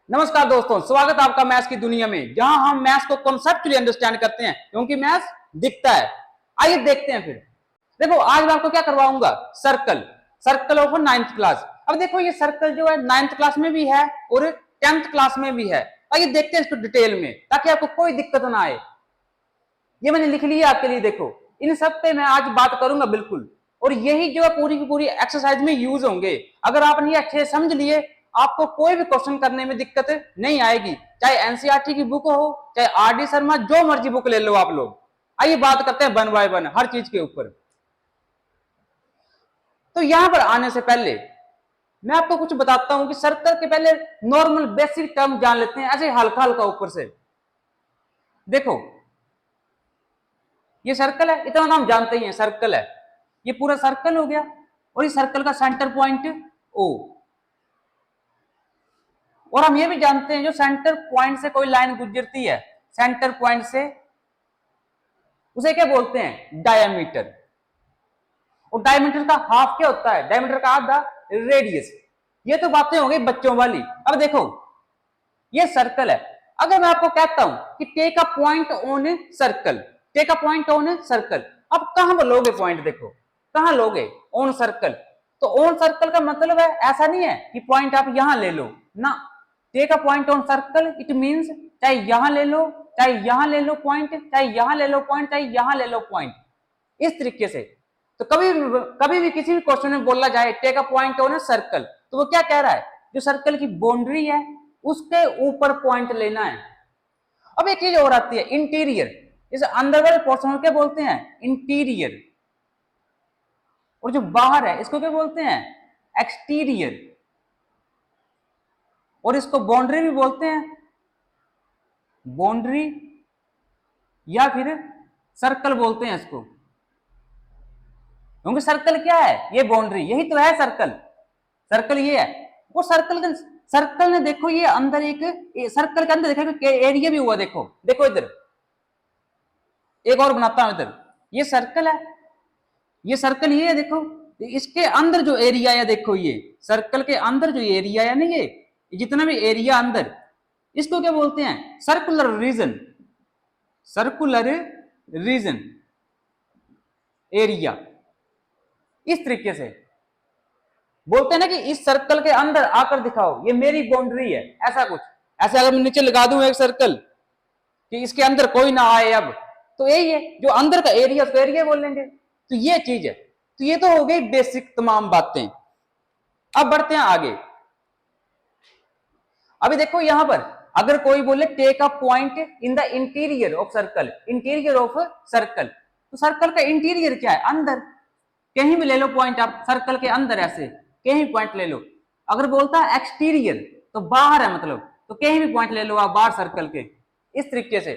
नमस्कार दोस्तों, स्वागत है आपका मैथ्स की दुनिया में, जहां हम मैथ्स को कॉन्सेप्चुअली अंडरस्टैंड करते हैं, क्योंकि मैथ्स दिखता है। आइए देखते हैं फिर। देखो, आज मैं आपको क्या करवाऊंगा, circle circle of 9th class. अब देखो, ये सर्कल जो है 9th क्लास में भी है और 10th क्लास में भी है। आइए देखते हैं इसको डिटेल में, ताकि आपको कोई दिक्कत ना आए। ये मैंने लिख लिया आपके लिए। देखो, इन सब पे मैं आज बात करूंगा बिल्कुल, और यही जो है पूरी की पूरी एक्सरसाइज में यूज होंगे। अगर आपने ये अच्छे समझ लिए, आपको कोई भी क्वेश्चन करने में दिक्कत नहीं आएगी, चाहे एनसीईआरटी की बुक हो, चाहे आरडी शर्मा, जो मर्जी बुक ले लो आप लोग। आइए बात करते हैं वन बाय वन हर चीज के ऊपर। तो यहां पर आने से पहले मैं आपको कुछ बताता हूं कि सर्कल के पहले नॉर्मल बेसिक टर्म जान लेते हैं, ऐसे हल्का हल्का ऊपर से। देखो, ये सर्कल है, इतना नाम जानते ही हैं, सर्कल है। ये पूरा सर्कल हो गया, और इस सर्कल का सेंटर पॉइंट ओ। और हम ये भी जानते हैं, जो सेंटर पॉइंट से कोई लाइन गुजरती है, सेंटर पॉइंट से, उसे क्या बोलते हैं, डायमीटर। और डायमीटर का हाफ क्या होता है, डायमीटर का आधा रेडियस। ये तो बातें हो गई बच्चों वाली। अब देखो, ये सर्कल है। अगर मैं आपको कहता हूं कि take a point on circle, take a point on circle, अब कहां पर लोगे पॉइंट, देखो कहां लोगे, ऑन सर्कल। तो ऑन सर्कल का मतलब है, ऐसा नहीं है कि पॉइंट आप यहां ले लो ना। Take a point on circle it means चाहे यहां ले लो, चाहे यहां ले लो पॉइंट, चाहे यहां ले लो पॉइंट, चाहे यहां ले लो पॉइंट, इस तरीके से। तो कभी भी किसी भी क्वेश्चन में बोला जाए take a point on circle, तो वो क्या कह रहा है, जो सर्कल की बाउंड्री है उसके ऊपर पॉइंट लेना है। अब एक चीज और आती है, इंटीरियर। इस अंदर वाले पोर्शन को क्या बोलते हैं, इंटीरियर। और जो बाहर है इसको क्या बोलते हैं, एक्सटीरियर। और इसको बाउंड्री भी बोलते हैं, बाउंड्री, या फिर सर्कल बोलते हैं इसको। क्योंकि सर्कल क्या है, ये बाउंड्री, यही तो है सर्कल। सर्कल ये है। वो सर्कल ने देखो, ये अंदर एक सर्कल के अंदर देखो एरिया भी हुआ। देखो देखो इधर, एक और बनाता हूं इधर। ये सर्कल है, ये सर्कल ये है, देखो इसके अंदर जो एरिया है, देखो ये सर्कल के अंदर जो एरिया है ना, ये जितना भी एरिया अंदर, इसको क्या बोलते हैं, circular region. Circular region, area. इस तरीके से बोलते हैं ना कि इस सर्कल के अंदर आकर दिखाओ, ये मेरी बाउंड्री है, ऐसा कुछ। ऐसे अगर मैं नीचे लगा दूं एक सर्कल कि इसके अंदर कोई ना आए, अब तो यही है जो अंदर का एरिया, उसको एरिया बोल लेंगे। तो ये चीज है। तो ये तो हो गई बेसिक तमाम बातें। अब बढ़ते हैं आगे। अभी देखो यहां पर अगर कोई बोले take a point in the interior of circle, interior of circle, तो सर्कल का इंटीरियर क्या है, अंदर। कहीं भी ले लो पॉइंट आप सर्कल के अंदर, ऐसे कहीं पॉइंट ले लो। अगर बोलता है एक्सटीरियर, तो बाहर है मतलब, तो कहीं भी पॉइंट ले लो आप बाहर सर्कल के, इस तरीके से।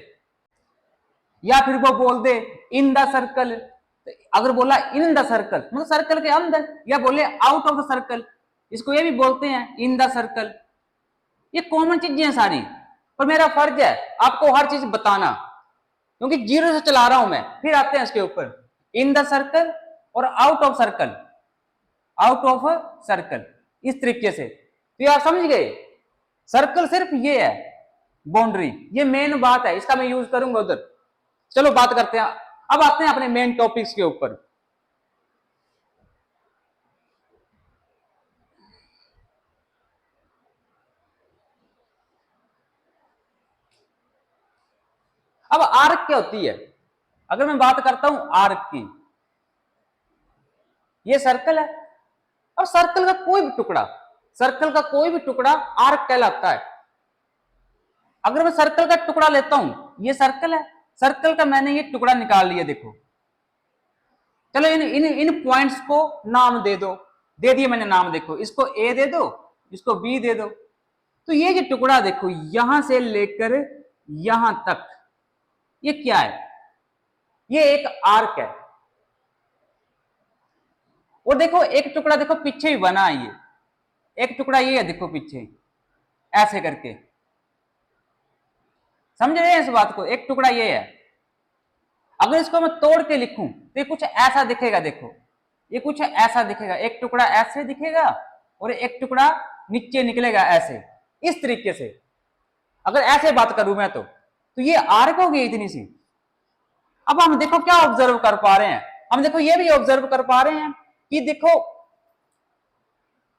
या फिर वो बोल दे इन द सर्कल, अगर बोला इन द सर्कल मतलब सर्कल के अंदर, या बोले आउट ऑफ द सर्कल, इसको ये भी बोलते हैं इन द सर्कल। ये कॉमन चीजें हैं सारी, पर मेरा फर्ज है आपको हर चीज बताना, क्योंकि जीरो से चला रहा हूं मैं। फिर आते हैं इसके ऊपर, इन द सर्कल और out of circle, out of circle, इस तरीके से। तो आप समझ गए, सर्कल सिर्फ ये है, बाउंड्री, ये मेन बात है, इसका मैं यूज करूंगा उधर। चलो बात करते हैं, अब आते हैं अपने मेन टॉपिक्स के ऊपर। अब आर्क क्या होती है, अगर मैं बात करता हूं आर्क की, ये सर्कल है। अब सर्कल का कोई भी टुकड़ा, सर्कल का कोई भी टुकड़ा आर्क कहलाता है। अगर मैं सर्कल का टुकड़ा लेता हूं, ये सर्कल है, सर्कल का मैंने ये टुकड़ा निकाल लिया, देखो। चलो इन इन इन पॉइंट्स को नाम दे दो, दे दिए मैंने नाम। देखो, इसको ए दे दो, इसको बी दे दो। तो ये जो टुकड़ा देखो, यहां से लेकर यहां तक, ये क्या है, ये एक आर्क है। और देखो एक टुकड़ा देखो पीछे भी बना है, ये एक टुकड़ा ये है, देखो पीछे ऐसे करके। समझ रहे हैं इस बात को, एक टुकड़ा ये है। अगर इसको मैं तोड़ के लिखूं तो ये कुछ ऐसा दिखेगा, देखो ये कुछ ऐसा दिखेगा, एक टुकड़ा ऐसे दिखेगा और एक टुकड़ा नीचे निकलेगा ऐसे। इस तरीके से अगर ऐसे बात करूं मैं तो ये आर्क हो गई इतनी सी। अब हम देखो क्या ऑब्जर्व कर पा रहे हैं, हम देखो ये भी ऑब्जर्व कर पा रहे हैं कि देखो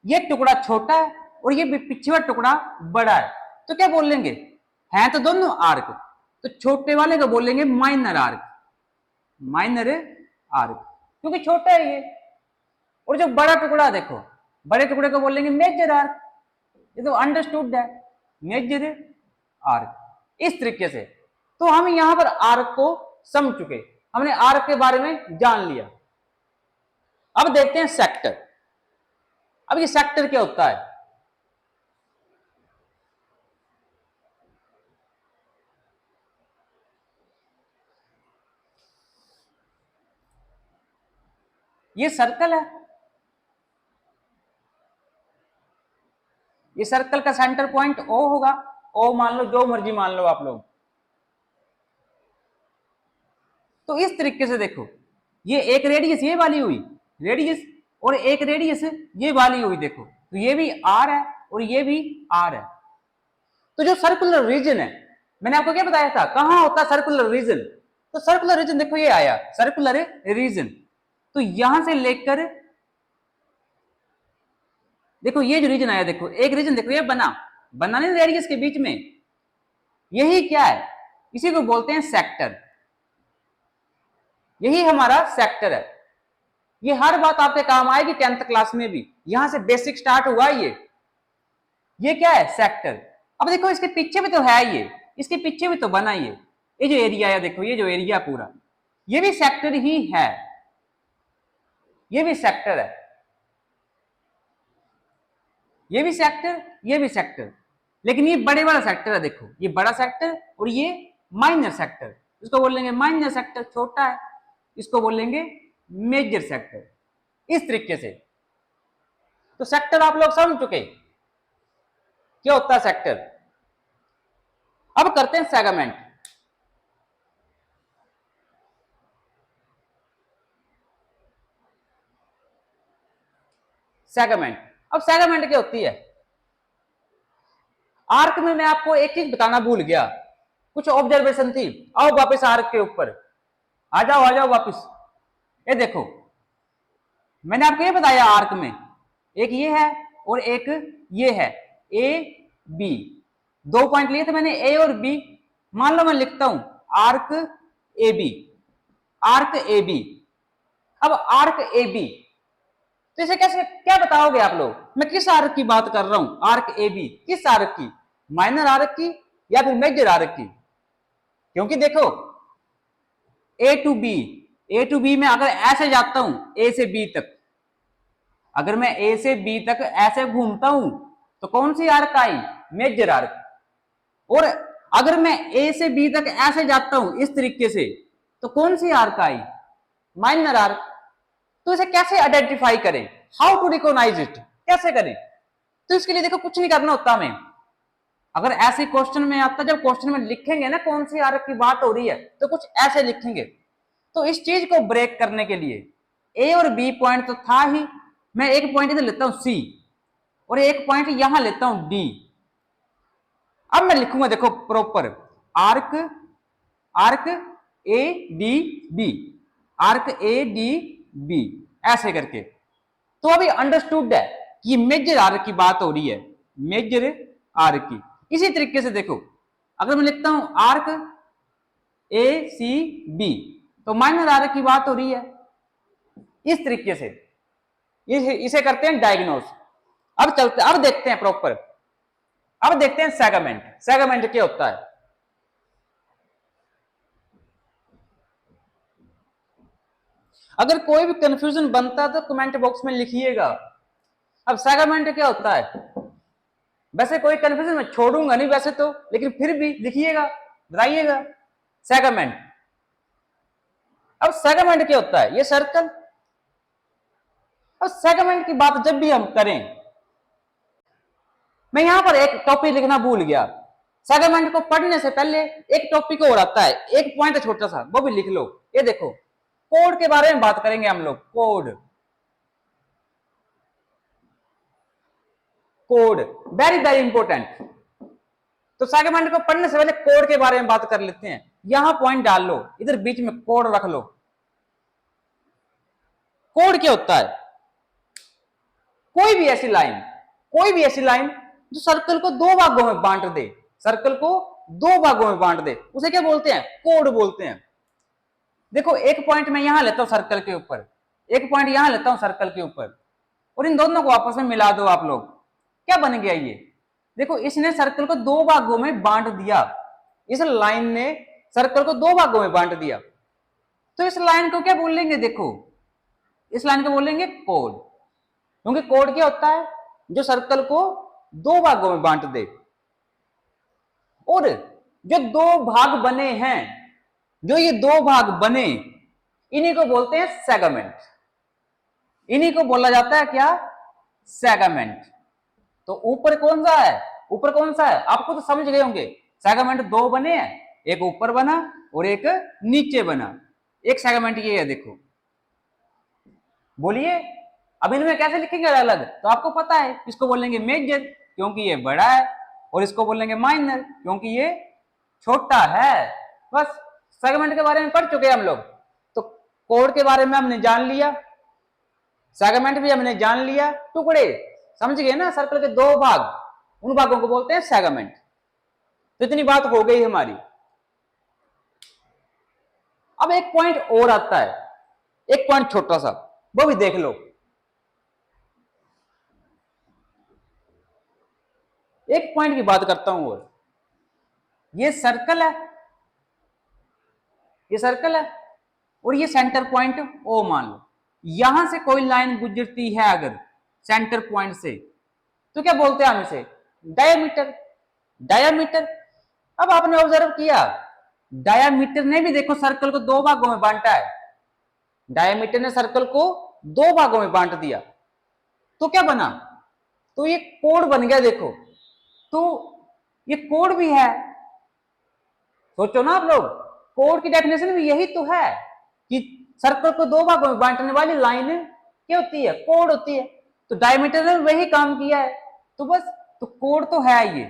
ये टुकड़ा छोटा है और ये पीछे वाला टुकड़ा बड़ा है, तो क्या बोलेंगे, हैं तो दोनों आर्क, तो छोटे वाले को बोलेंगे माइनर आर्क, माइनर आर्क क्योंकि छोटा है ये। और जो बड़ा टुकड़ा देखो, बड़े टुकड़े को बोलेंगे मेजर आर्क, ये तो अंडरस्टूड है, मेजर आर्क। इस तरीके से तो हम यहां पर आर्क को समझ चुके, हमने आर्क के बारे में जान लिया। अब देखते हैं सेक्टर। अब ये सेक्टर क्या होता है, ये सर्कल है, ये सर्कल का सेंटर पॉइंट ओ होगा, ओ मान लो, जो मर्जी मान लो आप लोग। तो इस तरीके से देखो, ये एक रेडियस ये वाली हुई रेडियस, और एक रेडियस ये वाली हुई, देखो तो ये भी आर है और ये भी आर है। तो जो सर्कुलर रीजन है, मैंने आपको क्या बताया था, कहां होता है सर्कुलर रीजन, तो सर्कुलर रीजन देखो ये आया सर्कुलर रीजन, तो यहां से लेकर देखो ये जो रीजन आया, देखो एक रीजन देखो ये बना नहीं रेडियस के बीच में, यही क्या है, इसी को बोलते हैं सेक्टर, यही हमारा सेक्टर है। ये हर बात आपके काम आएगी 10th क्लास में भी, यहां से बेसिक स्टार्ट हुआ ये क्या है, सेक्टर। अब देखो इसके पीछे भी तो है, ये इसके पीछे भी तो बना, ये जो एरिया है, देखो ये जो एरिया पूरा, ये भी सेक्टर ही है, ये भी सेक्टर है, ये भी सेक्टर, ये भी सेक्टर, लेकिन ये बड़े वाला सेक्टर है, देखो ये बड़ा सेक्टर और ये माइनर सेक्टर, इसको बोलेंगे माइनर सेक्टर, छोटा है इसको बोलेंगे मेजर सेक्टर। इस तरीके से तो सेक्टर आप लोग समझ चुके क्या होता है सेक्टर। अब करते हैं सेगमेंट। सेगमेंट, अब सेगमेंट क्या होती है, आर्क में मैं आपको एक चीज बताना भूल गया, कुछ ऑब्जर्वेशन थी, आओ वापस आर्क के ऊपर आ जाओ वापस। ये देखो मैंने आपको ये बताया, आर्क में एक ये है और एक ये है, ए बी, 2 पॉइंट लिए थे मैंने, ए और बी। मान लो मैं लिखता हूं arc A B, arc A B. अब आर्क ए बी, तो इसे कैसे क्या बताओगे आप लोग, मैं किस आर्क की बात कर रहा हूं, आर्क ए बी किस आर्क की, माइनर आर्क की या फिर मेजर आर्क की। क्योंकि देखो ए टू बी में अगर ऐसे जाता हूं ए से बी तक, अगर मैं ए से बी तक ऐसे घूमता हूं तो कौन सी आर्क आई, मेजर आर्क। और अगर मैं ए से बी तक ऐसे जाता हूं इस तरीके से तो कौन सी आर्क आई, माइनर आर्क। तो इसे कैसे आइडेंटिफाई करें, हाउ टू रिकॉग्नाइज इट, कैसे करें, तो इसके लिए देखो कुछ नहीं करना होता हमें। अगर ऐसे क्वेश्चन में आता, जब क्वेश्चन में लिखेंगे ना कौन सी आर्क की बात हो रही है तो कुछ ऐसे लिखेंगे। तो इस चीज को ब्रेक करने के लिए ए और बी पॉइंट तो था ही, मैं एक पॉइंट इधर लेता हूं सी और एक पॉइंट यहां लेता हूं डी। अब मैं लिखूंगा देखो proper arc, arc A D B, arc A D B, ऐसे करके। तो अभी अंडरस्टूड है कि मेजर आर्क की बात हो रही है, मेजर आर्क की। इसी तरीके से देखो अगर मैं लिखता हूं आर्क ए सी बी तो माइनर आर्क की बात हो रही है। इस तरीके से इसे करते हैं डायग्नोस। अब चलते, अब देखते हैं प्रॉपर, अब देखते हैं सेगमेंट। सेगमेंट क्या होता है, अगर कोई भी कंफ्यूजन बनता है तो कमेंट बॉक्स में लिखिएगा। अब सेगमेंट क्या होता है, वैसे कोई कंफ्यूजन मैं छोड़ूंगा नहीं वैसे तो, लेकिन फिर भी लिखिएगा, बताइएगा सेगमेंट। अब सेगमेंट क्या होता है, ये सर्कल। अब सेगमेंट की बात जब भी हम करें, मैं यहां पर एक टॉपिक लिखना भूल गया, सेगमेंट को पढ़ने से पहले एक टॉपिक और आता है, एक पॉइंट छोटा सा, वो भी लिख लो। ये देखो कोड के बारे में बात करेंगे हम लोग, code, code very very important. तो सेगमेंट को पढ़ने से पहले कोड के बारे में बात कर लेते हैं। यहां पॉइंट डाल लो, इधर बीच में कोड रख लो। कोड क्या होता है? कोई भी ऐसी लाइन जो सर्कल को दो भागों में बांट दे, सर्कल को दो भागों में बांट दे, उसे क्या बोलते हैं? कोड बोलते हैं। देखो एक पॉइंट मैं यहां लेता हूं सर्कल के ऊपर, एक पॉइंट यहां लेता हूं सर्कल के ऊपर, और इन दोनों को आपस में मिला दो आप लोग, क्या बन गया ये? देखो इसने सर्कल को दो भागों में बांट दिया, इस लाइन ने सर्कल को दो भागों में बांट दिया। तो इस लाइन को क्या बोलेंगे? देखो इस लाइन को बोलेंगे कोड, क्योंकि कोड क्या होता है? जो सर्कल को दो भागों में बांट दे। और जो दो भाग बने हैं, जो ये दो भाग बने, इन्हीं को बोलते हैं सेगमेंट। इन्हीं को बोला जाता है क्या? सेगमेंट। तो ऊपर कौन सा है? ऊपर कौन सा है? आपको तो समझ गए होंगे, सेगमेंट दो बने हैं, एक ऊपर बना और एक नीचे बना। एक सेगमेंट ये है, देखो। बोलिए अब इनमें कैसे लिखेंगे अलग अलग? तो आपको पता है, इसको बोलेंगे मेजर क्योंकि ये बड़ा है, और इसको बोलेंगे माइनर क्योंकि ये छोटा है। बस सेगमेंट के बारे में पढ़ चुके हैं हम लोग। तो कोड के बारे में हमने जान लिया, सेगमेंट भी हमने जान लिया, टुकड़े समझ गए ना? सर्कल के दो भाग, उन भागों को बोलते हैं सेगमेंट। तो इतनी बात हो गई हमारी। अब एक पॉइंट और आता है, एक पॉइंट छोटा सा, वो भी देख लो। एक पॉइंट की बात करता हूं, और ये सर्कल है, ये सर्कल है, और ये सेंटर पॉइंट ओ मान लो। यहां से कोई लाइन गुजरती है अगर सेंटर पॉइंट से, तो क्या बोलते हैं हम इसे? डायमीटर। डायमीटर। अब आपने ऑब्जर्व किया, डायमीटर ने भी देखो सर्कल को दो भागों में बांटा है। डायमीटर ने सर्कल को दो भागों में बांट दिया, तो क्या बना? तो ये कोड बन गया। देखो तो ये कोड भी है। सोचो ना आप लोग, कोड की डेफिनेशन भी यही तो है कि सर्कल को दो भागों में बांटने वाली लाइन क्या होती है? कोड होती है। तो डायमीटर ने वही काम किया है। तो बस, तो कोड तो है, ये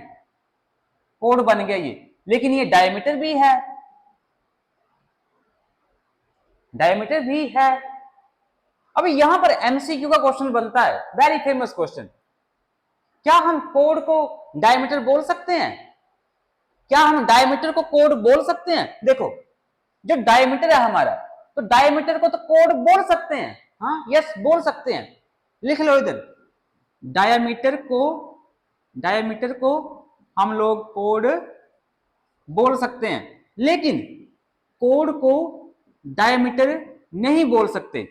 कोड बन गया ये। लेकिन ये डायमीटर भी है, डायमीटर भी है। अब यहां पर एमसीक्यू का क्वेश्चन बनता है, वेरी फेमस क्वेश्चन। क्या हम कोड को डायमीटर बोल सकते हैं? क्या हम डायमीटर को कोड बोल सकते हैं? देखो जो डायमीटर है हमारा, तो डायमीटर को तो कोड बोल सकते हैं। हाँ यस, बोल सकते हैं। लिख लो इधर, डायमीटर को हम लोग कोड बोल सकते हैं, लेकिन कोड को डायमीटर नहीं बोल सकते।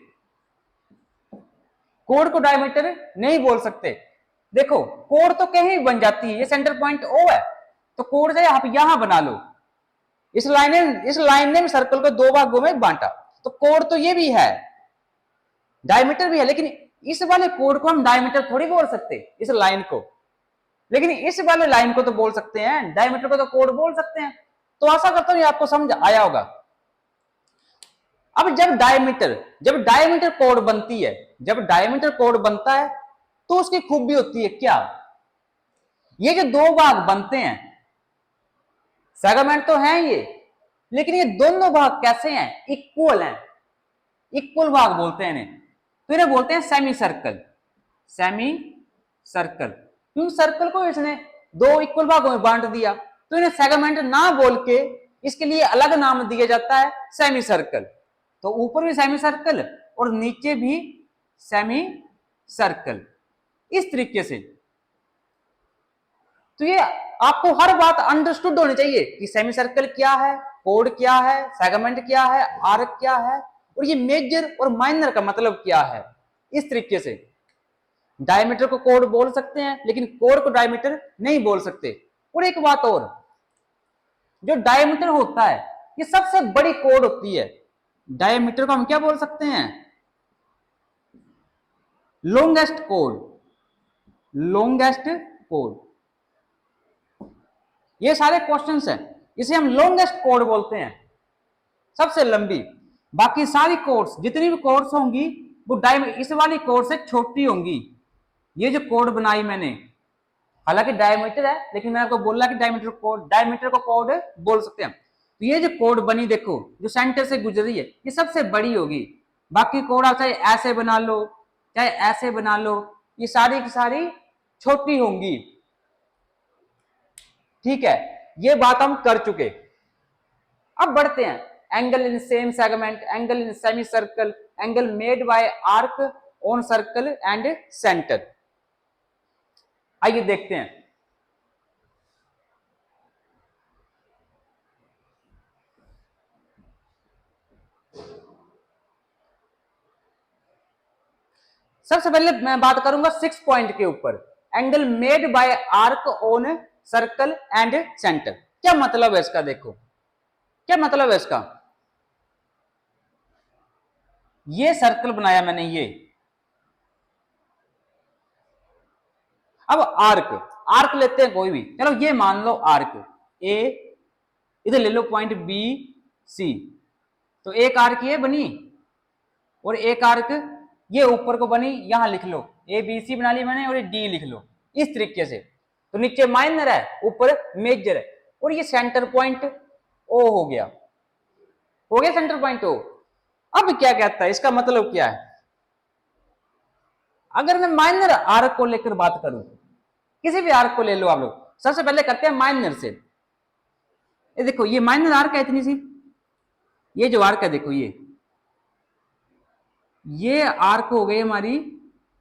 कोड को डायमीटर नहीं बोल सकते। देखो कोड तो कहीं बन जाती है, ये सेंटर पॉइंट ओ है, तो कोड से आप यहां बना लो। इस लाइन ने सर्कल को दो भागों में बांटा, तो कोड तो ये भी है, डायमीटर भी है। लेकिन इस वाले कोड को हम डायमीटर थोड़ी बोल सकते, इस लाइन को। लेकिन इस वाले लाइन को तो बोल सकते हैं, डायमीटर को तो कोड बोल सकते हैं। तो आशा करता हूं ये आपको समझ आया होगा। अब जब डायमीटर कोड बनती है, जब डायमीटर कोड बनता है, तो उसकी खूबी होती है क्या? ये जो दो भाग बनते हैं, सेगमेंट तो है ये, लेकिन ये दोनों भाग कैसे हैं? इक्वल हैं। इक्वल भाग बोलते हैं इन्हें, तो इन्हें बोलते हैं सेमी सर्कल। सेमी सर्कल, क्योंकि सर्कल को इसने दो इक्वल भागों में बांट दिया, तो इन्हें सेगमेंट ना बोल के इसके लिए अलग नाम दिया जाता है, सेमी सर्कल। तो ऊपर भी सेमी सर्कल और नीचे भी सेमी सर्कल, इस तरीके से। तो ये आपको हर बात अंडरस्टूड होनी चाहिए कि सेमी सर्कल क्या है, कोड क्या है, सेगमेंट क्या है, आर्क क्या है, और ये मेजर और माइनर का मतलब क्या है। इस तरीके से डायमीटर को कोड बोल सकते हैं, लेकिन कोड को डायमीटर नहीं बोल सकते। और एक बात और, जो डायमीटर होता है ये सबसे बड़ी कोड होती है। डायमीटर को हम क्या बोल सकते हैं? Longest code. लॉन्गेस्ट कोड, ये सारे क्वेश्चंस हैं, इसे हम लॉन्गेस्ट कोड बोलते हैं, सबसे लंबी। बाकी सारी कोड्स, जितनी भी कोड्स होंगी वो इस वाली कोड से छोटी होंगी। ये जो कोड बनाई मैंने हालांकि डायमीटर है, लेकिन मैंने आपको बोला कि डायमीटर को कॉर्ड बोल सकते हैं। तो ये जो कॉर्ड बनी देखो, जो सेंटर से गुजर रही है, ये सबसे बड़ी होगी। बाकी कॉर्ड आप चाहे ऐसे बना लो, चाहे ऐसे बना लो, ये सारी की सारी छोटी होंगी। ठीक है, ये बात हम कर चुके। अब बढ़ते हैं, angle in same segment, angle in semi circle, angle made by arc on circle and centre. आइए देखते हैं। सबसे पहले मैं बात करूंगा 6 पॉइंट के ऊपर, angle made by arc on circle and centre. क्या मतलब है इसका? देखो क्या मतलब है इसका। ये सर्कल बनाया मैंने, ये अब आर्क, आर्क लेते हैं कोई भी, चलो ये मान लो आर्क ए, इधर ले लो पॉइंट बी सी, तो एक आर्क ये बनी और एक आर्क ये ऊपर को बनी, यहां लिख लो ए बी सी बना ली मैंने, और ये डी लिख लो इस तरीके से। तो नीचे माइनर है, ऊपर मेजर है, और ये सेंटर पॉइंट ओ हो गया, हो गया सेंटर पॉइंट ओ। अब क्या कहता है, इसका मतलब क्या है? अगर मैं माइनर आर्क को लेकर बात करूं, किसी भी आर्क को ले लो आप लोग, सबसे पहले करते हैं माइनर से। ये देखो ये माइनर आर्क है इतनी सी, ये जो आर्क है देखो ये आर्क हो गई हमारी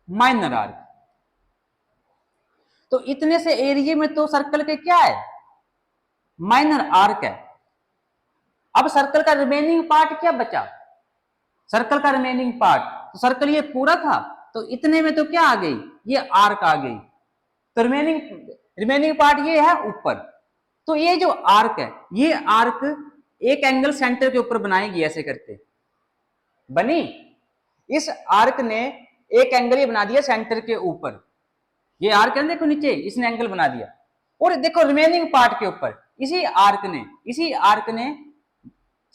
माइनर आर्क। तो इतने से एरिया में तो सर्कल के क्या है, माइनर आर्क है। अब सर्कल का रिमेनिंग पार्ट क्या बचा, सर्कल का रिमेनिंग पार्ट, तो सर्कल ये पूरा था, तो इतने में तो क्या आ गई, ये आर्क आ गई। तो रिमेनिंग पार्ट ये है ऊपर। तो ये जो आर्क है, ये आर्क एक एंगल सेंटर के ऊपर बनाएगी, ऐसे करके बनी। इस आर्क ने एक एंगल ये बना दिया सेंटर के ऊपर, ये आर्क है देखो नीचे, इसने एंगल बना दिया। और देखो रिमेनिंग पार्ट के ऊपर इसी आर्क ने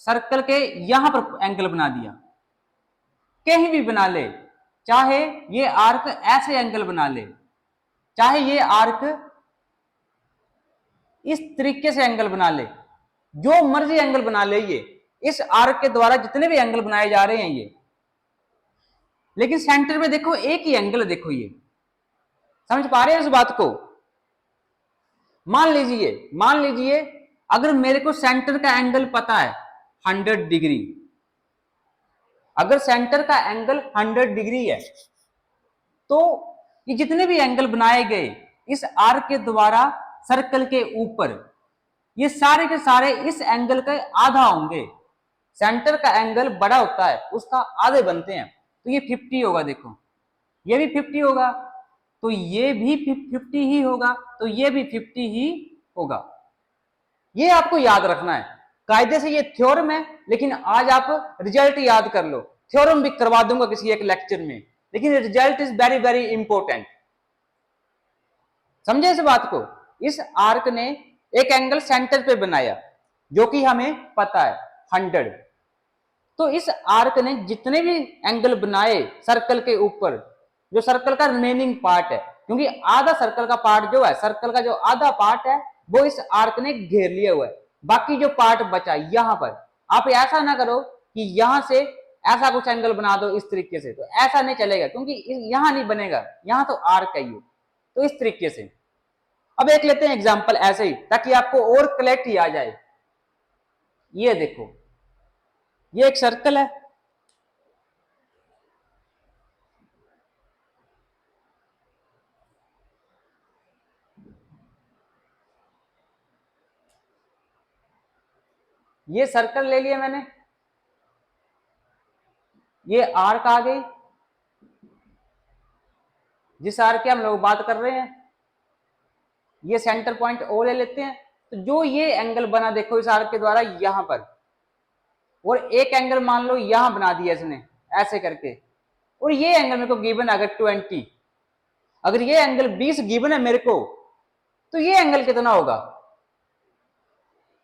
सर्कल के यहां पर एंगल बना दिया। कहीं भी बना ले, चाहे ये आर्क ऐसे एंगल बना ले, चाहे ये आर्क इस तरीके से एंगल बना ले, जो मर्जी एंगल बना ले, ये इस आर्क के द्वारा जितने भी एंगल बनाए जा रहे हैं ये, लेकिन सेंटर में देखो एक ही एंगल, देखो ये समझ पा रहे हैं इस बात को। मान लीजिए अगर मेरे को सेंटर का एंगल पता है 100 डिग्री, अगर सेंटर का एंगल 100 डिग्री है, तो ये जितने भी एंगल बनाए गए इस आर्क के द्वारा सर्कल के ऊपर, ये सारे के सारे इस एंगल का आधा होंगे। सेंटर का एंगल बड़ा होता है, उसका आधे बनते हैं, तो ये 50 होगा। देखो ये भी 50 होगा, तो ये भी 50 ही होगा, तो ये भी 50 ही होगा। ये आपको याद रखना है, कायदे से ये थ्योरम है, लेकिन आज आप रिजल्ट याद कर लो। थ्योरम भी करवा दूंगा किसी एक लेक्चर में, लेकिन result is very very important. समझे इस बात को? इस आर्क ने एक एंगल सेंटर पे बनाया, जो कि हमें पता है 100। तो इस आर्क ने जितने भी एंगल बनाए सर्कल के ऊपर, जो सर्कल का रिमेनिंग पार्ट है, क्योंकि आधा सर्कल का पार्ट जो है, सर्कल का जो आधा पार्ट है, वो इस आर्क ने घेर लिया हुआ है। बाकी जो पार्ट बचा यहां पर, आप ऐसा ना करो कि यहां से ऐसा कुछ एंगल बना दो इस तरीके से, तो ऐसा नहीं चलेगा, क्योंकि यहां नहीं बनेगा, यहां तो आर्क है ये। तो इस तरीके से अब एक लेते हैं एग्जांपल ऐसे ही, ताकि आपको और क्लैरिटी आ जाए। ये देखो ये एक सर्कल है, ये सर्कल ले लिया मैंने, ये आर्क आ गई, जिस आर्क की हम लोग बात कर रहे हैं, ये सेंटर पॉइंट ओ ले लेते हैं। तो जो ये एंगल बना देखो इस आर्क के द्वारा यहां पर, और एक एंगल मान लो यहां बना दिया इसने ऐसे करके, और ये एंगल मेरे को गिवन अगर 20, अगर ये एंगल 20 गिवन है मेरे को, तो ये एंगल कितना होगा?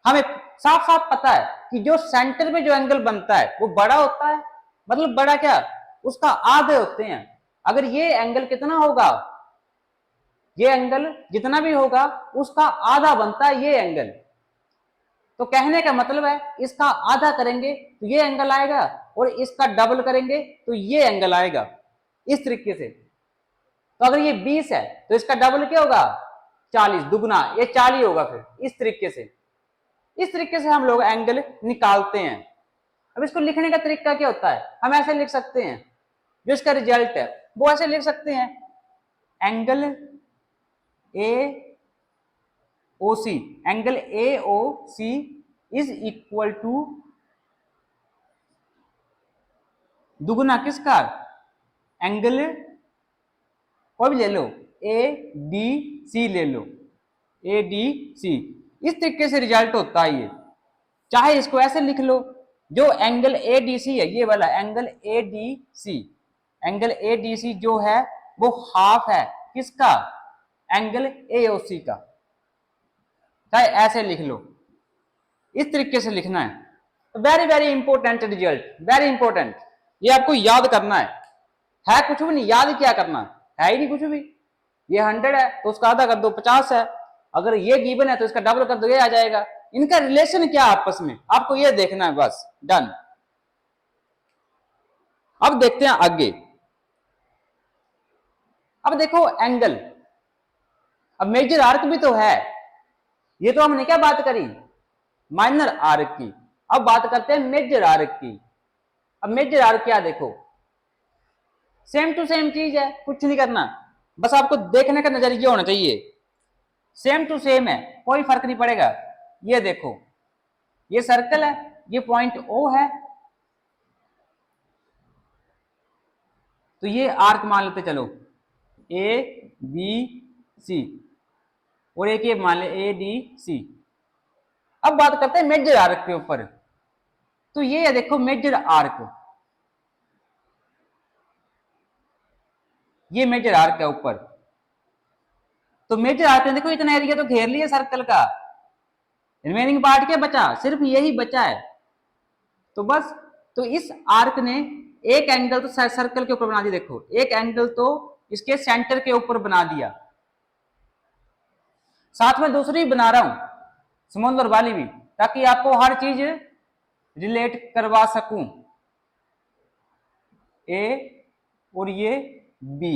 हमें साफ साफ पता है कि जो सेंटर में जो एंगल बनता है वो बड़ा होता है, मतलब बड़ा क्या, उसका आधे होते हैं। अगर ये एंगल कितना होगा, ये एंगल जितना भी होगा उसका आधा बनता है ये एंगल। तो कहने का मतलब है इसका आधा करेंगे तो ये एंगल आएगा और इसका डबल करेंगे तो ये एंगल आएगा, इस तरीके से। तो अगर ये 20 है तो इसका डबल क्या होगा 40, दुगना ये 40 होगा। फिर इस तरीके से हम लोग एंगल निकालते हैं। अब इसको लिखने का तरीका क्या होता है, हम ऐसे लिख सकते हैं, जो इसका रिजल्ट है वो ऐसे लिख सकते हैं, angle A O C, angle A O C is equal to दुगुना किसका, एंगल कोई भी ले लो, ए डी सी ले लो, ए डी सी। इस तरीके से रिजल्ट होता है ये। चाहे इसको ऐसे लिख लो, जो एंगल ए डी सी है ये वाला angle A D C, angle A D C जो है वो हाफ है किसका, एंगल ए ओ सी का। चाहे ऐसे लिख लो, इस तरीके से लिखना है। Very very important result, very important, ये आपको याद करना है कुछ भी नहीं, याद क्या करना है ही नहीं कुछ भी। ये 100 है तो उसका आधा कर दो 50 है, अगर ये गिवन है तो इसका डबल कर दो ये आ जाएगा। इनका रिलेशन क्या आपस में आपको ये देखना है, बस डन। अब देखते हैं आगे। अब देखो एंगल, अब मेजर आर्क भी तो है, ये तो हमने क्या बात करी माइनर आर्क की, अब बात करते हैं मेजर आर्क की। अब मेजर आर्क क्या, देखो सेम टू सेम चीज है, कुछ नहीं करना, बस आपको देखने का नजरिया होना चाहिए, सेम टू सेम है, कोई फर्क नहीं पड़ेगा। ये देखो ये सर्कल है, ये पॉइंट ओ है, तो ये आर्क मान लेते चलो ए बी सी, और एक ये मान ले ए डी सी। अब बात करते हैं मेजर आर्क के ऊपर, तो ये है देखो मेजर आर्क, ये मेजर आर्क है ऊपर। तो मेजर आर्क ने देखो इतना एरिया तो घेर लिया सर्कल का, रिमेनिंग पार्ट क्या बचा, सिर्फ यही बचा है। तो बस, तो इस आर्क ने एक एंगल तो सर्कल के ऊपर बना दिया, देखो एक एंगल तो इसके सेंटर के ऊपर बना दिया, साथ में दूसरी बना रहा हूं समुद्र वाली भी, ताकि आपको हर चीज रिलेट करवा सकूं। ए और ये बी,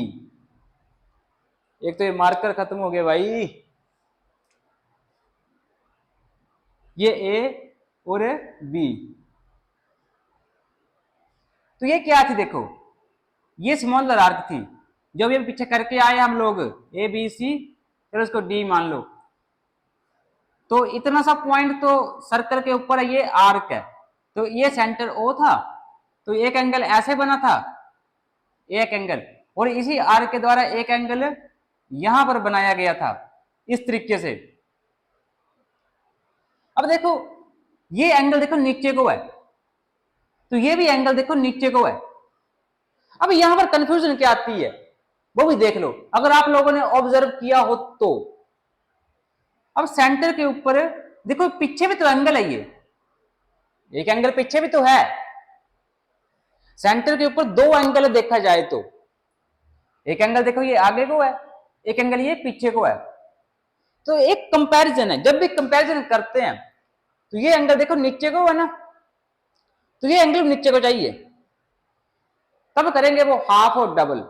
एक तो ये मार्कर खत्म हो गया भाई, ये ए और बी। तो ये क्या थी, देखो ये स्मॉलर आर्क थी, जब ये पीछे करके आए हम लोग ए बी सी, फिर उसको डी मान लो, तो इतना सा पॉइंट तो सर्कल के ऊपर है, ये आर्क है, तो ये सेंटर ओ था, तो एक एंगल ऐसे बना था, एक एंगल, और इसी आर्क के द्वारा एक एंगल यहां पर बनाया गया था इस तरीके से। अब देखो ये एंगल देखो नीचे को है, तो ये भी एंगल देखो नीचे को है। अब यहां पर कंफ्यूजन क्या आती है वो भी देख लो, अगर आप लोगों ने ऑब्जर्व किया हो तो। अब सेंटर के ऊपर देखो पीछे भी तो एंगल है, ये एक एंगल पीछे भी तो है, सेंटर के ऊपर दो एंगल देखा जाए तो, एक एंगल देखो ये आगे को है, एक एंगल ये पीछे को है। तो एक कंपैरिजन है, जब भी कंपैरिजन करते हैं तो ये एंगल देखो नीचे को है ना, तो ये एंगल नीचे को चाहिए, तब करेंगे वो हाफ और डबल।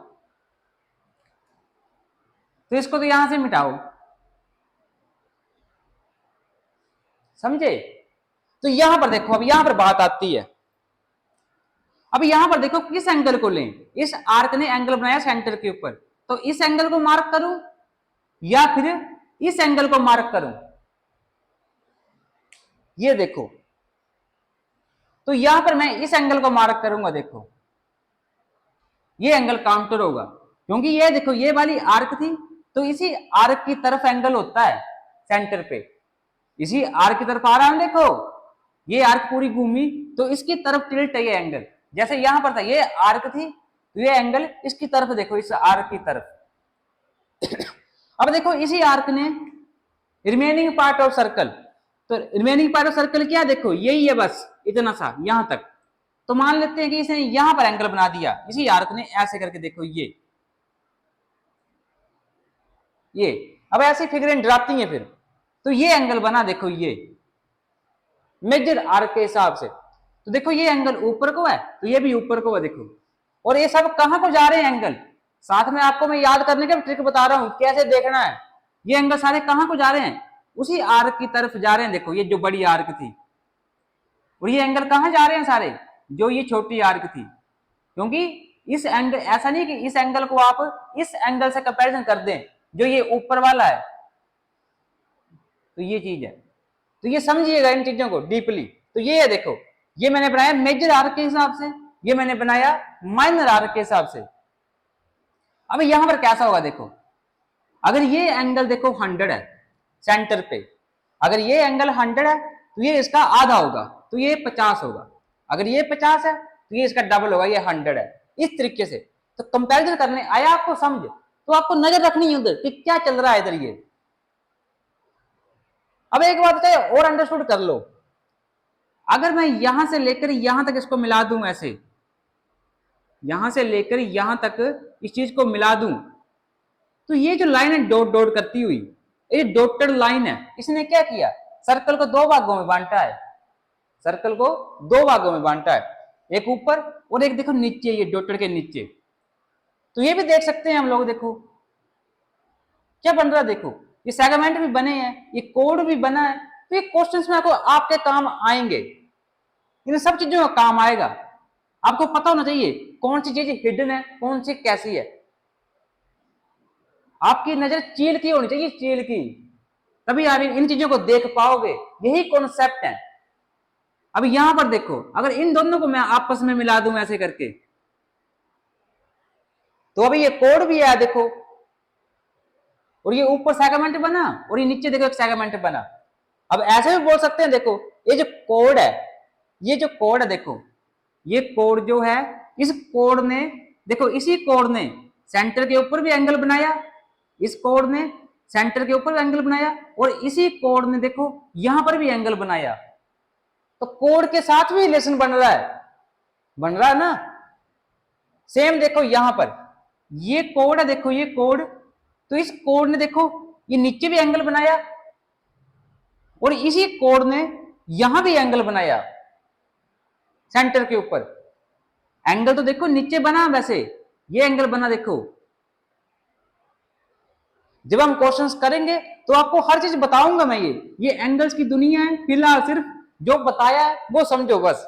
तो इसको तो यहां से मिटाओ, समझे। तो यहां पर देखो, अब यहां पर बात आती है, अब यहां पर देखो किस एंगल को लें, इस आर्क ने एंगल बनाया सेंटर के ऊपर, तो इस एंगल को मार्क करूं या फिर इस एंगल को मार्क करूं, ये देखो। तो यहां पर मैं इस एंगल को मार्क करूंगा, देखो ये एंगल काउंटर होगा, क्योंकि ये देखो ये वाली आर्क थी, तो इसी आर्क की तरफ एंगल होता है सेंटर पे, इसी आर्क की तरफ आ रहा है, देखो ये आर्क पूरी घूमी तो इसकी तरफ टिल्ट है ये एंगल, जैसे यहां पर था ये आर्क थी तो ये एंगल इसकी तरफ, देखो इस आर्क की तरफ। अब देखो इसी आर्क ने रिमेनिंग पार्ट ऑफ सर्कल, तो रिमेनिंग पार्ट ऑफ सर्कल क्या, देखो यही है बस इतना सा यहां तक, तो मान लेते हैं कि इसने यहां पर एंगल बना दिया, इसी आर्क ने ऐसे करके, देखो ये ये। अब ऐसी फिगरें डराती हैं फिर, तो ये एंगल बना, देखो ये मेजर आर्क के हिसाब से। तो देखो ये एंगल ऊपर को है, तो ये भी ऊपर को है, देखो। और ये सब कहां को जा रहे हैं एंगल, साथ में आपको मैं याद करने का ट्रिक बता रहा हूं कैसे देखना है। ये एंगल सारे कहां को जा रहे हैं, उसी आर्क की तरफ जा रहे हैं, देखो ये जो बड़ी आर्क थी। और ये एंगल कहां जा रहे हैं सारे, जो ये छोटी आर्क थी। क्योंकि इस एंगल, ऐसा नहीं कि इस एंगल को आप इस एंगल से कंपैरिजन कर दें जो ये ऊपर वाला है, तो ये चीज है। तो ये समझिएगा इन चीजों को डीपली। तो ये है, देखो ये मैंने बनाया मेजर आर्क के हिसाब से, ये मैंने बनाया माइनर आर्क के हिसाब से। अब यहां पर कैसा होगा, देखो अगर ये एंगल देखो 100 है सेंटर पे, अगर ये एंगल 100 है तो ये इसका आधा होगा, तो ये 50 होगा। अगर ये 50 है तो ये इसका डबल होगा, ये 100 है। इस तरीके से तो कंपैरिजन करने आया आपको समझ, तो आपको नजर रखनी है उधर कि क्या चल रहा है इधर ये। अब एक बात है और अंडरस्टूड कर लो, अगर मैं यहां से लेकर यहां तक इसको मिला दूं, ऐसे यहां से लेकर यहां तक इस चीज को मिला दूं, तो ये जो लाइन है डॉट डॉट करती हुई, ये डॉटेड लाइन है, इसने क्या किया, सर्कल को दो भागों में बांटा है। सर्कल को दो भागों में बांटा है, एक ऊपर और एक देखो नीचे, ये डॉटेड के नीचे। तो ये भी देख सकते हैं हम लोग, देखो क्या बन रहा है, देखो ये सेगमेंट भी बने हैं, ये कोड भी बना है। तो ये क्वेश्चंस में आपके काम आएंगे, इन सब चीजों का काम आएगा। आपको पता होना चाहिए कौन सी चीज हिडन है, कौन सी कैसी है। आपकी नजर चील की होनी चाहिए, चील की, तभी आप इन चीजों को देख पाओगे। यही कॉन्सेप्ट है। अब यहां पर देखो, अगर इन दोनों को मैं आपस में मिला दूं ऐसे करके, तो अभी ये कोड भी है, देखो, और ये ऊपर सेगमेंट बना और ये नीचे देखो एक सेगमेंट बना। अब ऐसे भी बोल सकते हैं, देखो ये जो कोड है, ये जो कोड है, देखो ये कोड जो है, इस कोड ने, देखो इसी कोड ने सेंटर के ऊपर भी एंगल बनाया, इस कोड ने सेंटर के ऊपर भी एंगल बनाया, और इसी कोड ने देखो यहां पर भी एंगल बनाया। तो कोड के साथ भी रिलेशन बन रहा है, बन रहा है ना। सेम देखो यहां पर ये कोड है, देखो ये कोड, तो इस कोड ने देखो ये नीचे भी एंगल बनाया, और इसी कोड ने यहां भी एंगल बनाया सेंटर के ऊपर। एंगल तो देखो नीचे बना, वैसे ये एंगल बना, देखो। जब हम क्वेश्चंस करेंगे तो आपको हर चीज बताऊंगा मैं, ये एंगल्स की दुनिया है। फिलहाल सिर्फ जो बताया है वो समझो बस।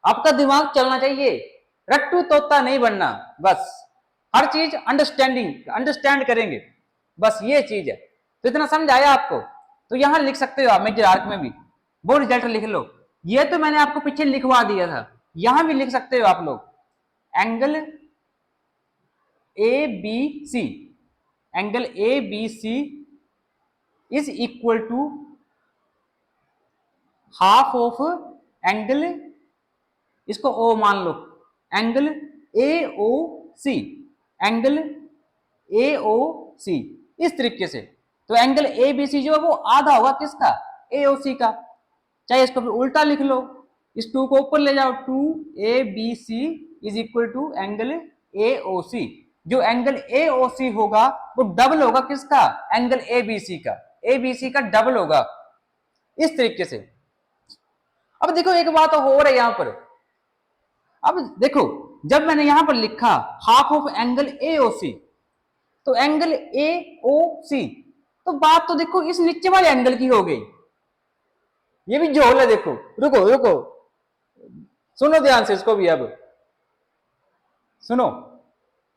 आपका दिमाग चलना चाहिए, रट्टू तोता नहीं बनना, बस हर चीज अंडरस्टैंड करेंगे, बस ये चीज है। तो इतना समझ आया आपको, तो यहां लिख सकते हो आप मेजर आर्क में भी, वो रिजल्ट लिख लो। ये तो मैंने आपको पीछे लिखवा दिया था, यहां भी लिख सकते हो आप लोग। Angle A B C, angle A B C is equal to half of angle, इसको ओ मान लो, angle A O C, angle A O सी, इस तरीके से। तो एंगल ए बी सी जो है वो आधा होगा किसका, ए ओ सी का। चाहे इसको फिर उल्टा लिख लो, इस टू को ऊपर ले जाओ, to A B C is equal to angle A O C. जो एंगल ए ओ सी होगा वो डबल होगा किसका, एंगल ए बी सी का, ए बी सी का डबल होगा, इस तरीके से। अब देखो एक बात हो रही है यहां पर, अब देखो जब मैंने यहां पर लिखा half of angle A O सी, तो एंगल ए ओ सी, तो बात तो देखो इस नीचे वाले एंगल की हो गई। ये भी जो है, देखो रुको रुको, सुनो ध्यान से इसको भी। अब सुनो,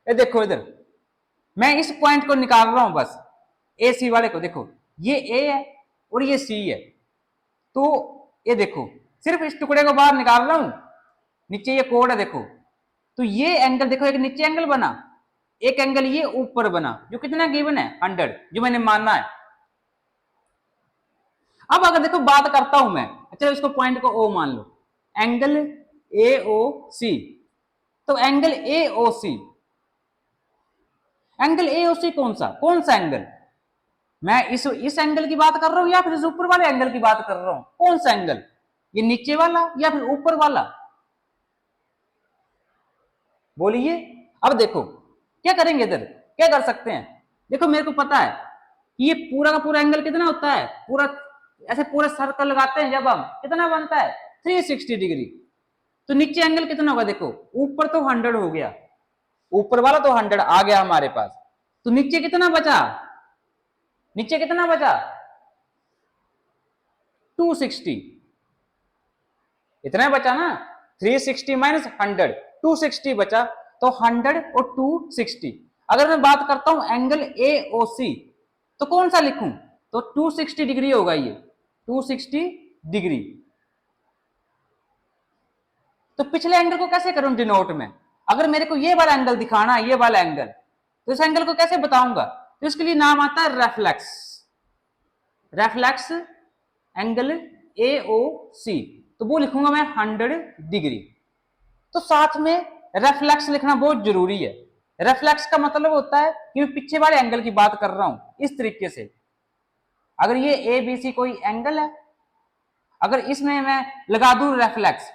ये देखो इधर मैं इस पॉइंट को निकाल रहा हूं बस, ए सी वाले को। देखो ये ए है और ये सी है, तो ये देखो सिर्फ इस टुकड़े को बाहर निकाल रहा हूं, नीचे ये कोड है, देखो। तो ये एंगल देखो, एक नीचे एंगल बना, एक एंगल ये ऊपर बना, जो कितना गिवन है 100, जो मैंने मानना है। अब अगर देखो बात करता हूं मैं, चलो इसको पॉइंट को ओ मान लो, एंगल ए ओ सी, तो angle A O C, angle A O सी कौन सा एंगल, मैं इस एंगल की बात कर रहा हूं या फिर इस ऊपर वाले एंगल की बात कर रहा हूं, कौन सा एंगल, ये नीचे वाला या फिर ऊपर वाला, बोलिए। अब देखो क्या करेंगे इधर, क्या कर सकते हैं, देखो मेरे को पता है कि ये पूरा का पूरा एंगल कितना होता है, पूरा ऐसे पूरा सर्कल लगाते हैं जब हम, कितना बनता है 360 डिग्री। तो नीचे एंगल कितना होगा, देखो ऊपर तो 100 हो गया, ऊपर वाला तो 100 आ गया हमारे पास, तो नीचे कितना बचा, नीचे कितना बचा 260, इतना बचा ना, 360 माइनस 100, 260 बचा। तो 100 और 260, अगर मैं बात करता हूं एंगल AOC तो कौन सा लिखूं, तो 260 डिग्री होगा ये, 260 डिग्री। तो पिछले एंगल को कैसे करूं डिनोट में, अगर मेरे को ये वाला एंगल दिखाना है, ये वाला एंगल, तो इस एंगल को कैसे बताऊंगा, तो इसके लिए नाम आता है रेफ्लेक्स, रेफ्लेक्स एंगल AOC, तो वो लिखूंगा मैं 100 डिग्री। तो साथ में रेफ्लेक्स लिखना बहुत जरूरी है। रेफ्लेक्स का मतलब होता है कि मैं पीछे वाले एंगल की बात कर रहा हूं, इस तरीके से अगर ये ABC कोई एंगल है, अगर इसमें मैं लगा दूं रेफ्लेक्स,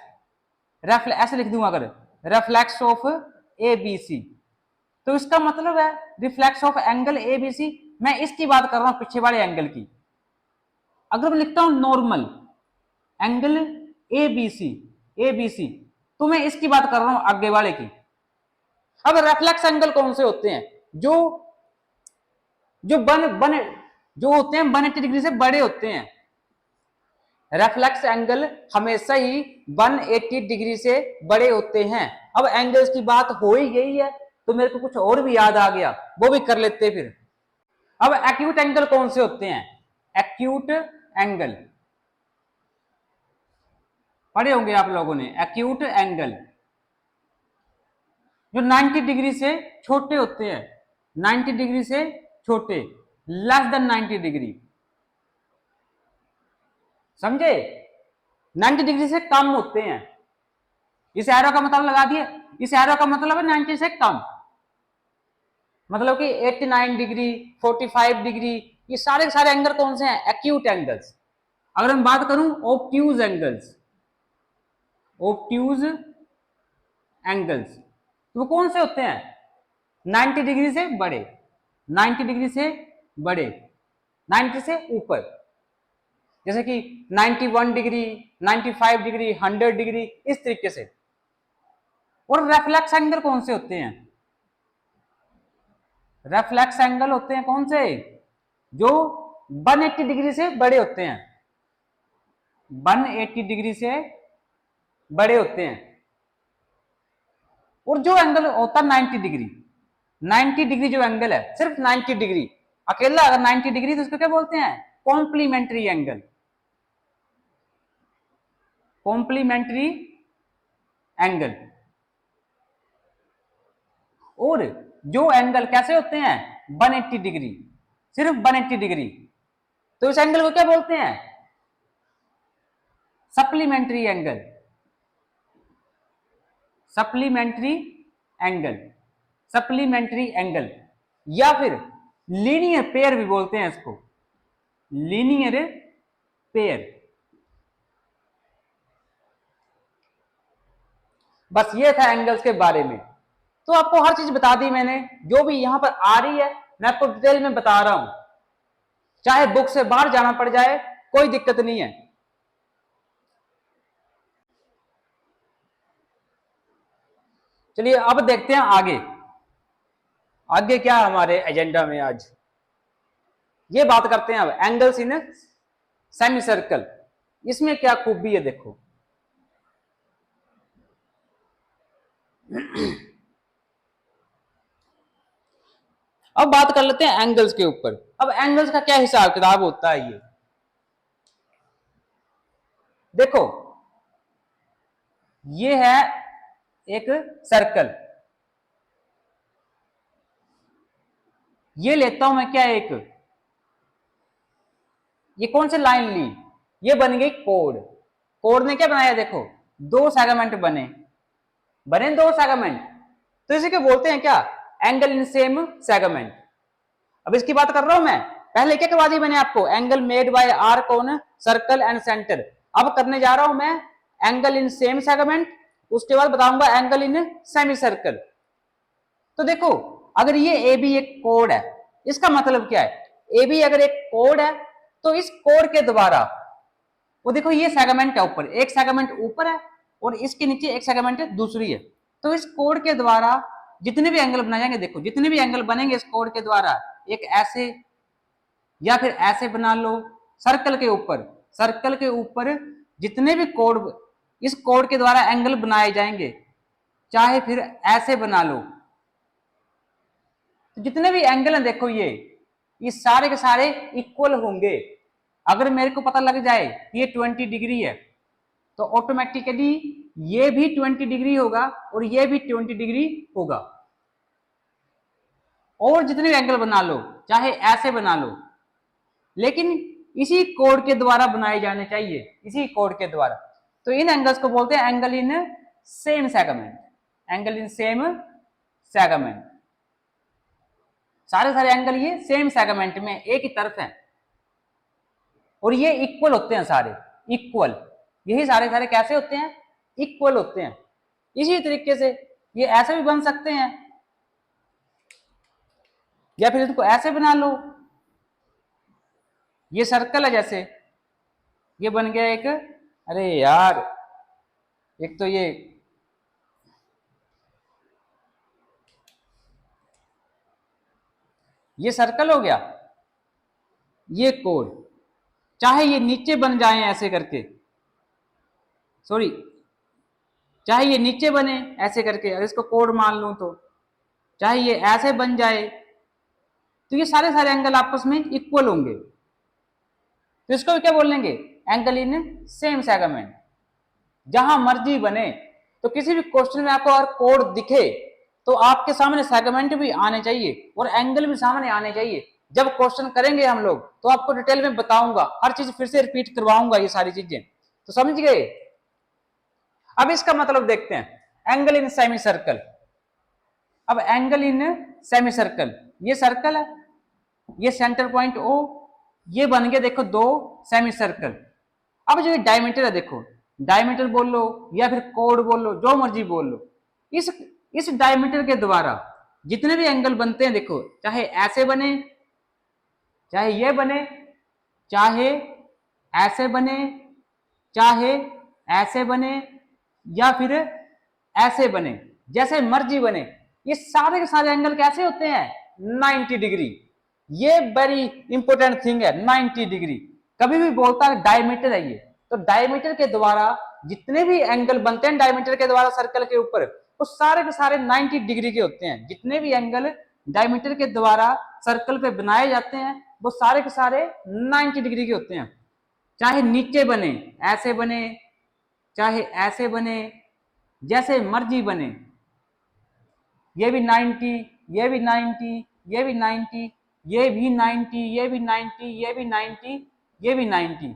ऐसे लिख दूं अगर रेफ्लेक्स ऑफ ABC, तो इसका मतलब है रिफ्लेक्स ऑफ एंगल ABC, मैं इसकी बात कर रहा हूं पीछे वाले एंगल की। अगर मैं लिखता हूं नॉर्मल एंगल ABC, तो मैं इसकी बात कर रहा हूं आगे वाले की। अब रेफ्लेक्स एंगल कौन से होते हैं, जो जो जो होते हैं 180 डिग्री से बड़े होते हैं। रेफ्लेक्स एंगल हमेशा ही 180 डिग्री से बड़े होते हैं। अब एंगल्स की बात हो ही गई है तो मेरे को कुछ और भी याद आ गया, वो भी कर लेते हैं फिर। अब एक्यूट एंगल कौन से होते हैं, एक्यूट एंगल पढ़े होंगे आप लोगों ने, एक्यूट एंगल जो 90 डिग्री से छोटे होते हैं, 90 डिग्री से छोटे, लेस देन 90 डिग्री, समझे, 90 डिग्री से कम होते हैं। इस एरो का मतलब लगा दिए, इस एरो का मतलब है 90 से कम, मतलब कि 89 डिग्री, 45 डिग्री, ये सारे के सारे एंगल कौन से हैं, एक्यूट एंगल्स। अगर मैं बात करूं ऑब्ट्यूज एंगल्स, ऑब्ट्यूज एंगल्स तो वो कौन से होते हैं, 90 डिग्री से बड़े, 90 डिग्री से बड़े, 90 से ऊपर, जैसे कि 91 डिग्री, 95 डिग्री, 100 डिग्री, इस तरीके से। और रेफ्लेक्स एंगल कौन से होते हैं, रेफ्लेक्स एंगल होते हैं कौन से, जो 180 डिग्री से बड़े होते हैं, 180 डिग्री से बड़े होते हैं। और जो एंगल होता है 90 डिग्री, 90 डिग्री जो एंगल है, सिर्फ 90 डिग्री अकेला, अगर 90 डिग्री तो उसको क्या बोलते हैं, कॉम्प्लीमेंट्री एंगल, कॉम्प्लीमेंट्री एंगल। और जो एंगल कैसे होते हैं 180 डिग्री, सिर्फ 180 डिग्री, तो इस एंगल को क्या बोलते हैं, supplementary angle, supplementary angle, supplementary angle, या फिर लीनियर पेयर भी बोलते हैं इसको, लीनियर पेयर। बस ये था एंगल्स के बारे में। तो आपको हर चीज बता दी मैंने, जो भी यहां पर आ रही है मैं आपको डिटेल में बता रहा हूं, चाहे बुक से बाहर जाना पड़ जाए कोई दिक्कत नहीं है। चलिए अब देखते हैं आगे, आगे क्या हमारे एजेंडा में आज, ये बात करते हैं अब एंगल्स इन सेमी सर्कल। इसमें क्या खूबी है देखो, अब बात कर लेते हैं एंगल्स के ऊपर। अब एंगल्स का क्या हिसाब किताब होता है, ये देखो, ये है एक सर्कल, ये लेता हूं मैं क्या, एक ये कौन सी लाइन ली, ये बन गई कोड, कोड ने क्या बनाया देखो, दो सेगमेंट बने, बने दो सेगमेंट, तो इसे क्या बोलते हैं, क्या, एंगल इन सेम सेगमेंट। अब इसकी बात कर रहा हूं मैं, पहले क्या करवा दी मैंने आपको, angle made by arc on circle and centre. अब करने जा रहा हूं मैं एंगल इन सेम सेगमेंट, उसके बाद बताऊंगा एंगल इन सेमी सर्कल। तो देखो अगर ये ए बी एक कोड है, इसका मतलब क्या है, ए बी अगर एक कोड है तो इस कोड के द्वारा, वो देखो ये सेगमेंट है ऊपर, एक सेगमेंट ऊपर है और इसके नीचे एक सेगमेंट दूसरी है, तो इस कोड के द्वारा जितने भी एंगल बनाए जाएंगे, देखो जितने भी एंगल बनेंगे इस कोड के द्वारा, एक ऐसे या फिर ऐसे बना लो, सर्कल के ऊपर जितने भी कोड इस कोड के द्वारा एंगल बनाए जाएंगे, चाहे फिर ऐसे बना लो, तो जितने भी एंगल हैं देखो ये सारे के सारे इक्वल होंगे। अगर मेरे को पता लग जाए ये 20 डिग्री है तो ऑटोमेटिकली ये भी 20 डिग्री होगा और ये भी 20 डिग्री होगा। और जितने भी एंगल बना लो, चाहे ऐसे बना लो, लेकिन इसी कोड के द्वारा बनाए जाने चाहिए, इसी कोड के द्वारा। तो इन एंगल्स को बोलते हैं angle in same segment, angle in same segment. सारे एंगल ये सेम सेगमेंट में एक ही तरफ है और ये इक्वल होते हैं सारे, इक्वल। यही सारे कैसे होते हैं, इक्वल होते हैं। इसी तरीके से ये ऐसे भी बन सकते हैं या फिर इसको ऐसे बना लो, ये सर्कल है जैसे, ये बन गया एक, अरे यार एक तो ये सर्कल हो गया, ये कोड, चाहे ये नीचे बन जाए ऐसे करके, सॉरी चाहे ये नीचे बने ऐसे करके, अगर इसको कोड मान लूं तो चाहे ये ऐसे बन जाए, तो ये सारे एंगल आपस में इक्वल होंगे, तो इसको क्या बोलेंगे, एंगल इन सेम सेगमेंट। जहां मर्जी बने, तो किसी भी क्वेश्चन में आपको अगर कोड दिखे तो आपके सामने सेगमेंट भी आने चाहिए और एंगल भी सामने आने चाहिए। जब क्वेश्चन करेंगे हम लोग तो आपको डिटेल में बताऊंगा, हर चीज फिर से रिपीट करवाऊंगा ये सारी चीजें, तो समझ गए। अब इसका मतलब देखते हैं, एंगल इन सेमी सर्कल। अब एंगल इन सेमी सर्कल, ये सर्कल है, ये सेंटर पॉइंट ओ, ये बन गया देखो दो सेमी सर्कल। अब जो ये डायमीटर है, देखो डायमीटर बोल लो या फिर कोड बोल लो, जो मर्जी बोल लो, इस डायमीटर के द्वारा जितने भी एंगल बनते हैं, देखो चाहे ऐसे बने, चाहे ये बने, चाहे ऐसे बने, चाहे ऐसे बने या फिर ऐसे बने, जैसे मर्जी बने, ये सारे के सारे एंगल कैसे होते हैं, 90 डिग्री। ये वेरी इंपॉर्टेंट थिंग है, 90 डिग्री। कभी भी बोलता है डायमीटर है ये, तो डायमीटर के द्वारा जितने भी एंगल बनते हैं डायमीटर के द्वारा सर्कल के ऊपर, वो सारे के सारे 90 डिग्री के होते हैं। जितने भी एंगल डायमीटर के द्वारा सर्कल पे बनाए जाते हैं वो सारे के सारे 90 डिग्री के होते हैं। चाहे नीचे बने, ऐसे बने, चाहे ऐसे बने, जैसे मर्जी बने, ये भी 90, ये भी 90, ये भी 90, ये भी 90, ये भी 90, ये भी 90, ये भी 90।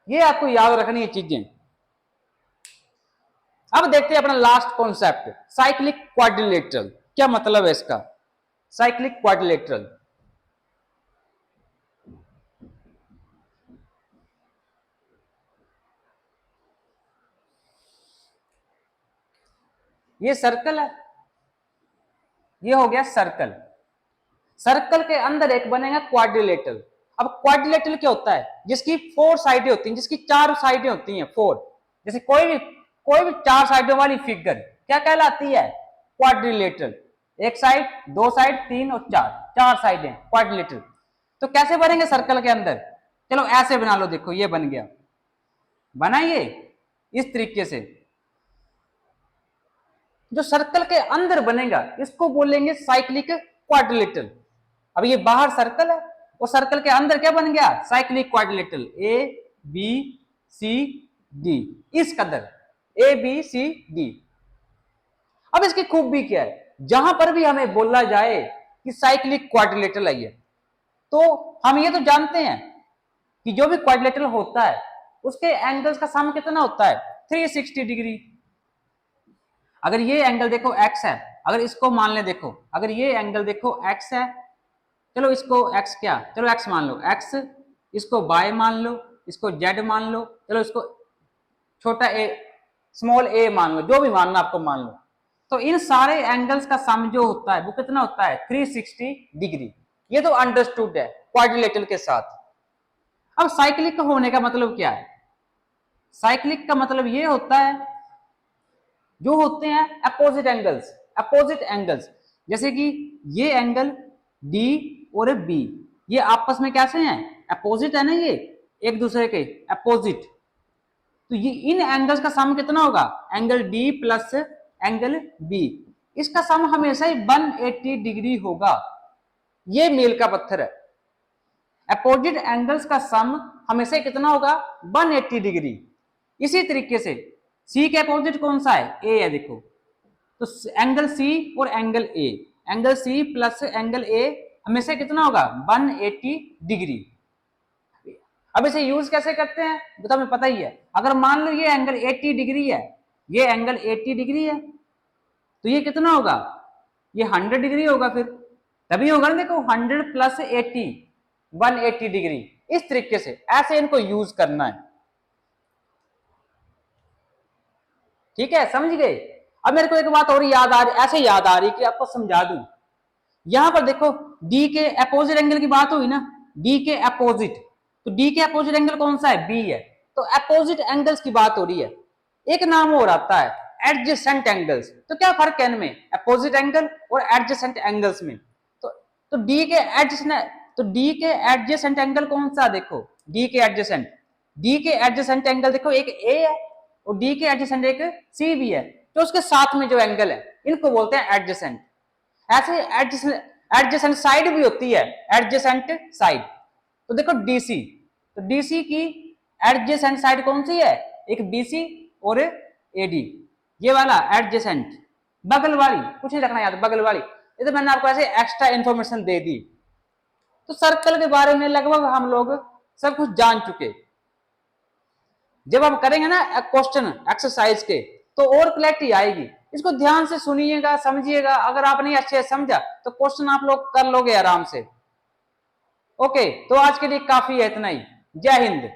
ये आपको याद रखनी है चीजें। अब देखते हैं अपना लास्ट कॉन्सेप्ट, साइक्लिक क्वाड्रिलेटरल। क्या मतलब है इसका, साइक्लिक क्वाड्रिलेटरल। ये सर्कल है, ये हो गया सर्कल। सर्कल के अंदर एक बनेगा क्वाड्रिलेटरल। अब क्वाड्रिलेटरल क्या होता है, जिसकी 4 साइडें होती हैं, जिसकी 4 साइडें होती हैं, 4। जैसे कोई भी 4 साइडों वाली फिगर क्या कहलाती है, क्वाड्रिलेटरल। एक साइड, 2 साइड, 3 और 4 साइडें क्वाड्रिलेटरल। तो कैसे बनेंगे सर्कल के अंदर, चलो ऐसे बना लो, देखो ये बन गया, बनाइए इस तरीके से। जो सर्कल के अंदर बनेगा इसको बोलेंगे साइक्लिक क्वाड्रिलेटरल। अब ये बाहर सर्कल है और सर्कल के अंदर क्या बन गया, cyclic quadrilateral, A B C D, इस कदर ए बी सी डी। अब इसकी खूबी क्या है, जहां पर भी हमें बोला जाए कि साइक्लिक क्वाड्रिलेटरल है, तो हम ये तो जानते हैं कि जो भी क्वाड्रिलेटरल होता है उसके एंगल्स का सम कितना होता है, 360 डिग्री। अगर ये एंगल देखो x है, अगर इसको मान ले, देखो अगर ये एंगल देखो x है, चलो इसको x क्या, चलो x मान लो, x, इसको y मान लो, इसको z मान लो, चलो इसको छोटा a, स्मॉल a मान लो, जो भी मानना आपको मान लो। तो इन सारे एंगल्स का सम जो होता है वो कितना होता है 360 डिग्री। ये तो अंडरस्टूड है क्वाड्रिलेटरल के साथ। अब साइक्लिक होने का मतलब क्या है? साइक्लिक का मतलब ये होता है जो होते हैं अपोजिट एंगल्स, अपोजिट एंगल्स, जैसे कि ये एंगल डी और बी ये आपस में कैसे हैं? अपोजिट है ना, ये एक दूसरे के अपोजिट। तो ये इन एंगल्स का सम कितना होगा? Angle D plus angle B, इसका सम हमेशा ही 180 डिग्री होगा। ये मील का पत्थर है। अपोजिट एंगल्स का सम हमेशा कितना होगा? 180 डिग्री। इसी तरीके से सी के अपोजिट कौन सा है? ए है। देखो तो एंगल सी और angle A, angle C plus angle A हमेशा कितना होगा? 180 डिग्री। अब इसे यूज कैसे करते हैं वो तो हमें पता ही है। अगर मान लो ये एंगल 80 डिग्री है, ये एंगल 80 डिग्री है, तो ये कितना होगा? ये 100 डिग्री होगा। फिर तभी होगा ना, देखो 100 प्लस 80 180 डिग्री। इस तरीके से ऐसे इनको यूज करना है। ठीक है, समझ गए? अब मेरे को एक बात और याद आ रही, ऐसे याद आ रही कि आपको समझा दूं। यहां पर देखो डी के अपोजिट एंगल की बात हुई ना, डी के अपोजिट, तो डी के अपोजिट एंगल कौन सा है? बी है। तो अपोजिट एंगल्स की बात हो रही है। एक नाम और आता है एडजेसेंट एंगल्स। तो क्या फर्क है इनमें, अपोजिट एंगल और एडजेसेंट एंगल्स में? तो डी के एडजेसेंट, तो डी के एडजेसेंट एंगल कौन सा? देखो डी के एडजेसेंट, डी के एडजेसेंट एंगल देखो एक ए है और डी के एडजेसेंट एक सी भी है। तो उसके साथ में जो एंगल है इनको बोलते हैं एडजेसेंट। ऐसे एडजेसेंट साइड भी होती है, एडजेसेंट साइड। तो देखो डीसी, तो डीसी की एडजेसेंट साइड कौन सी है? एक बीसी और एडी, ये वाला एडजेसेंट, बगल वाली, कुछ नहीं रखना याद, बगल वाली। ये तो मैंने आपको ऐसे एक्स्ट्रा इंफॉर्मेशन दे दी। तो सर्कल के बारे में लगभग हम लोग सब कुछ जान चुके। जब हम करेंगे ना क्वेश्चन एक्सरसाइज के तो और क्लैरिटी आएगी। इसको ध्यान से सुनिएगा, समझिएगा। अगर आपने अच्छे से समझा तो क्वेश्चन आप लोग कर लोगे आराम से। ओके, तो आज के लिए काफी है इतना ही। जय हिंद।